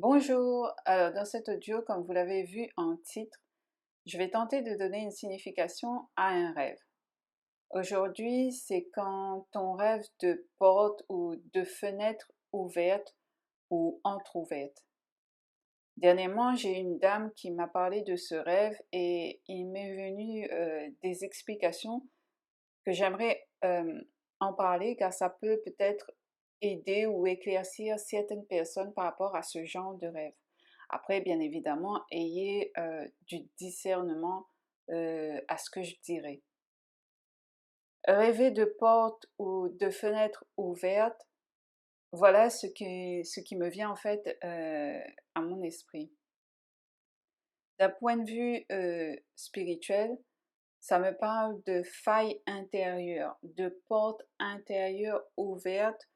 Bonjour, alors dans cet audio, comme vous l'avez vu en titre, je vais tenter de donner une signification à un rêve. Aujourd'hui, c'est quand ton rêve de porte ou de fenêtre ouverte ou entrouverte. Dernièrement, j'ai une dame qui m'a parlé de ce rêve et il m'est venu des explications que j'aimerais en parler car ça peut peut-être aider ou éclaircir certaines personnes par rapport à ce genre de rêve. Après, bien évidemment, ayez du discernement à ce que je dirais. Rêver de portes ou de fenêtres ouvertes, voilà ce qui me vient en fait à mon esprit. D'un point de vue spirituel, ça me parle de failles intérieures, de portes intérieures ouvertes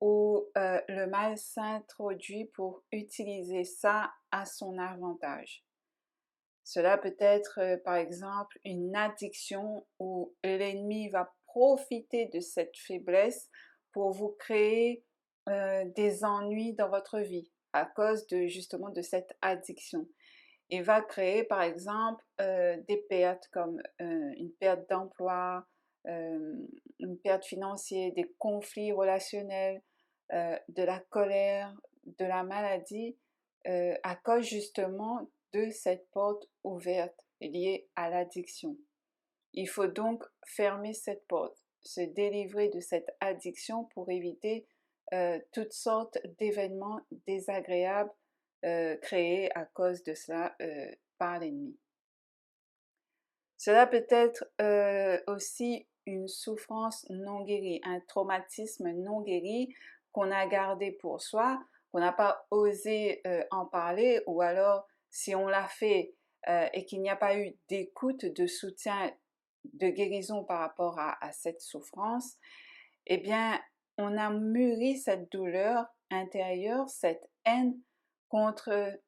où le mal s'introduit pour utiliser ça à son avantage. Cela peut être par exemple une addiction où l'ennemi va profiter de cette faiblesse pour vous créer des ennuis dans votre vie à cause de justement de cette addiction. Il va créer par exemple des pertes comme une perte d'emploi, une perte financière, des conflits relationnels, de la colère, de la maladie, à cause justement de cette porte ouverte liée à l'addiction. Il faut donc fermer cette porte, se délivrer de cette addiction pour éviter toutes sortes d'événements désagréables créés à cause de cela par l'ennemi. Cela peut être aussi une souffrance non guérie, un traumatisme non guéri qu'on a gardé pour soi, qu'on n'a pas osé en parler, ou alors si on l'a fait et qu'il n'y a pas eu d'écoute, de soutien, de guérison par rapport à cette souffrance, eh bien, on a mûri cette douleur intérieure, cette haine contre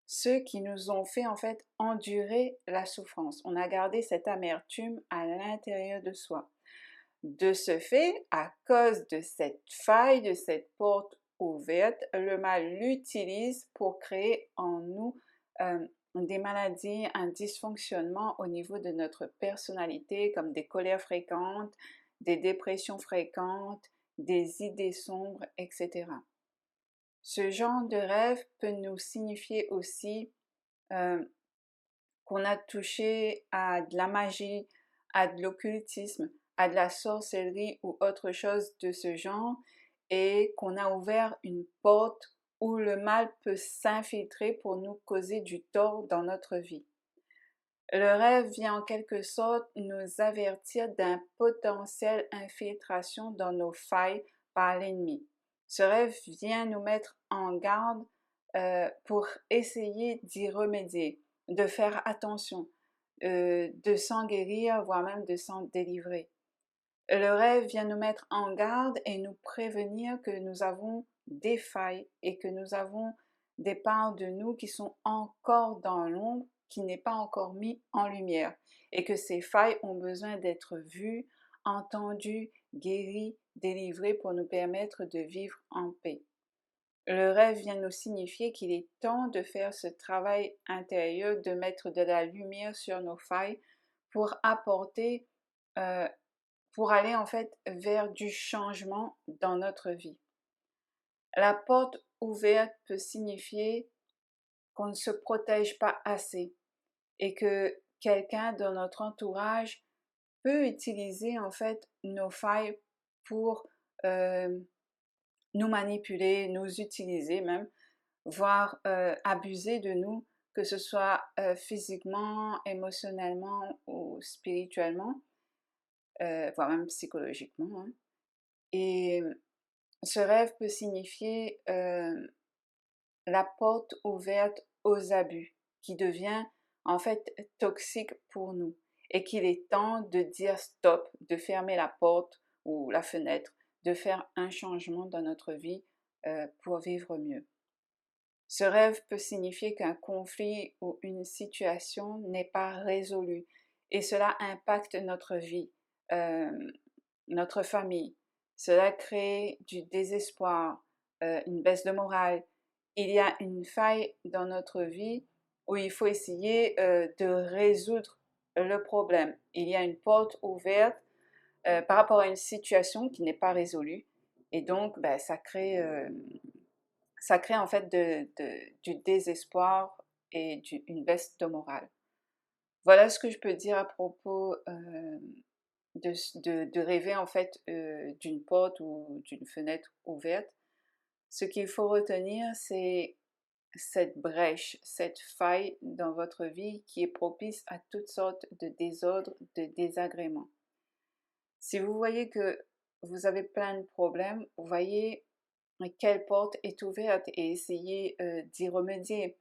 ceux qui nous ont fait en fait endurer la souffrance. On a gardé cette amertume à l'intérieur de soi. De ce fait, à cause de cette faille, de cette porte ouverte, le mal l'utilise pour créer en nous des maladies, un dysfonctionnement au niveau de notre personnalité, comme des colères fréquentes, des dépressions fréquentes, des idées sombres, etc. Ce genre de rêve peut nous signifier aussi euh, qu'on a touché à de la magie, à de l'occultisme, à de la sorcellerie ou autre chose de ce genre et qu'on a ouvert une porte où le mal peut s'infiltrer pour nous causer du tort dans notre vie. Le rêve vient en quelque sorte nous avertir d'un potentiel infiltration dans nos failles par l'ennemi. Ce rêve vient nous mettre en garde pour essayer d'y remédier, de faire attention, de s'en guérir, voire même de s'en délivrer. Le rêve vient nous mettre en garde et nous prévenir que nous avons des failles et que nous avons des parts de nous qui sont encore dans l'ombre, qui n'est pas encore mis en lumière, et que ces failles ont besoin d'être vues, entendues, guéries, délivrées pour nous permettre de vivre en paix. Le rêve vient nous signifier qu'il est temps de faire ce travail intérieur, de mettre de la lumière sur nos failles pour apporter, euh, pour aller en fait vers du changement dans notre vie. La porte ouverte peut signifier qu'on ne se protège pas assez et que quelqu'un dans notre entourage peut utiliser en fait nos failles pour nous manipuler, nous utiliser même, voire abuser de nous, que ce soit physiquement, émotionnellement ou spirituellement, voire même psychologiquement. Hein. Et ce rêve peut signifier la porte ouverte aux abus, qui devient en fait toxique pour nous, et qu'il est temps de dire stop, de fermer la porte ou la fenêtre, de faire un changement dans notre vie pour vivre mieux. Ce rêve peut signifier qu'un conflit ou une situation n'est pas résolue et cela impacte notre vie, euh, notre famille. Cela crée du désespoir, une baisse de morale il y a une faille dans notre vie où il faut essayer de résoudre le problème. Il y a une porte ouverte par rapport à une situation qui n'est pas résolue. Et donc, ben, ça crée en fait du désespoir et une baisse de morale. Voilà ce que je peux dire à propos de rêver en fait d'une porte ou d'une fenêtre ouverte. Ce qu'il faut retenir, c'est cette brèche, cette faille dans votre vie qui est propice à toutes sortes de désordres, de désagréments. Si vous voyez que vous avez plein de problèmes, vous voyez quelle porte est ouverte et essayez d'y remédier.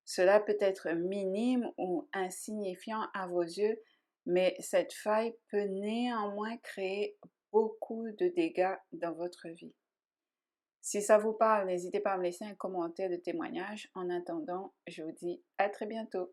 Cela peut être minime ou insignifiant à vos yeux, mais cette faille peut néanmoins créer beaucoup de dégâts dans votre vie. Si ça vous parle, n'hésitez pas à me laisser un commentaire de témoignage. En attendant, je vous dis à très bientôt.